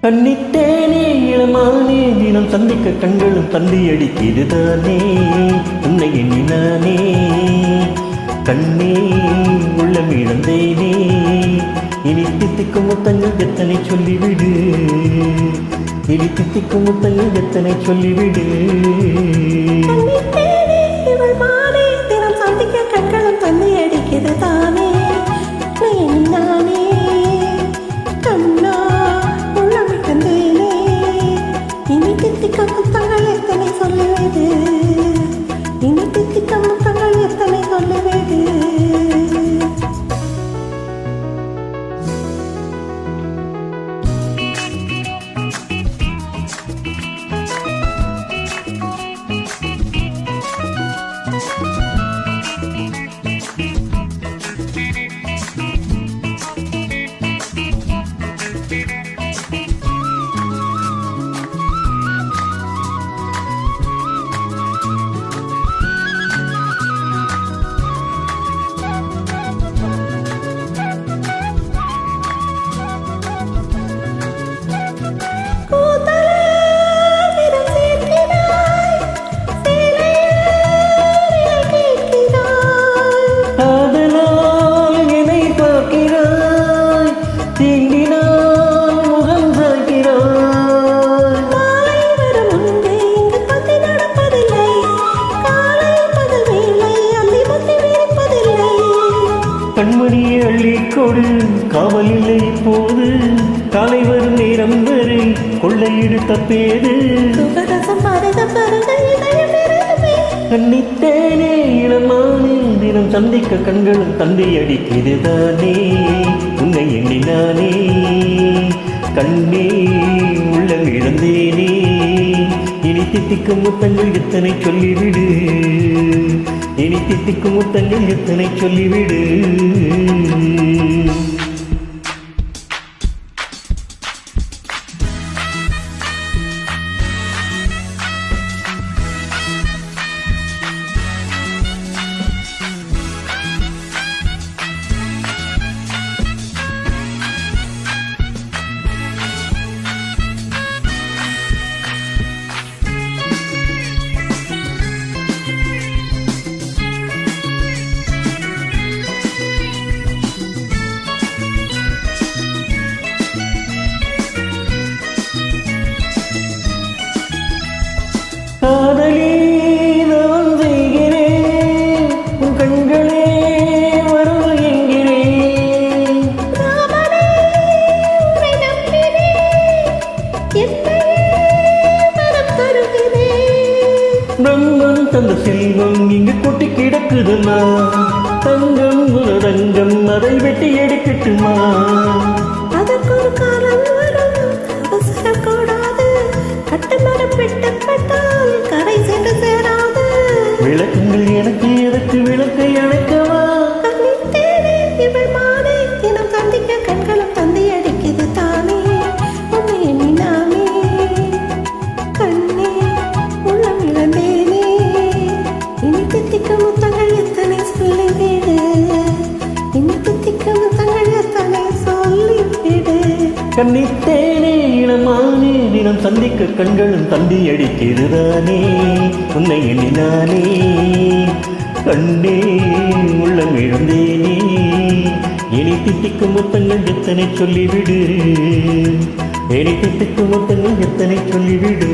கண்ணித்தேனே இளமானே தினம் சந்திக்க கண்களும் தந்தி அடிக்கிறதானே உன்னை எண்ணினானே கண்ணே உள்ளம் இழந்தேனே இனி தித்திக்கும் முத்தங்கள் எத்தனை சொல்லிவிடு இனி தித்திக்கும் முத்தங்கள் எத்தனை சொல்லிவிடு தினம் சந்திக்க கண்களும் தந்தி அடிக்கிறதானே நானே கண்ணா உள்ளம் இழந்தேனே இனி தித்திக்கும் முத்தங்கள் எத்தனை சொல்லிவிடு இனி தித்திக்கும் முத்தங்கள் எத்தனை சொல்லிவிடு கண்மணியை அள்ளிக்கொடு காவலில்லை இப்போது காலை வரும் நேரம் வரை கொள்ளையிடுத்த பேரு கண்ணித்தேனே இளமானே தினம் சந்திக்க கண்களும் தந்தை அடிக்கிறதானே உன்னை எண்ணினானே கண்ணே உள்ளம் இழந்தேனே இனி தித்திக்கும் முத்தங்கள் எத்தனை சொல்லிவிடு இனி தித்திக்கும் முத்தங்கள் எத்தனை சொல்லிவிடு காதலி நான் செய்கிறேன் உன் கண்களே வரும் என்கிறேன் பிரம்மன் தந்த செல்வம் இங்கு கொட்டி கிடக்குதுமா தங்கம் ஒரு ரங்கம் அதை வெட்டி எடுக்கட்டுமா அதற்கு ஒரு காலம் வரும் அவசரக்கூடாது கட்டுமரம் வெட்டப்பட்டால் கரை சென்று சேராது விளக்குங்கள் எனக்கு எதற்கு விளக்கை அணைக்கவா இவள் மாறே தினம் சந்திக்க கண்களும் தந்தி அடிக்குது தானே உன்னை எண்ணினானே கண்ணே உள்ளம் இழந்தேனே இனி தித்திக்க முத்தங்கள் எத்தனை சொல்லிவிடு இனி தித்திக்க முத்தங்கள் எத்தனை சொல்லிவிடு கண்ணித்தேனே இளமானே தினம் சந்திக்க கண்களும் தந்தி அடிக்கிறதானே உன்னை எண்ணினானே கண்ணே உள்ளம் இழந்தேனே இனி தித்திக்கும் முத்தங்கள் எத்தனை சொல்லிவிடு இனி தித்திக்கும் முத்தங்கள் எத்தனை சொல்லிவிடு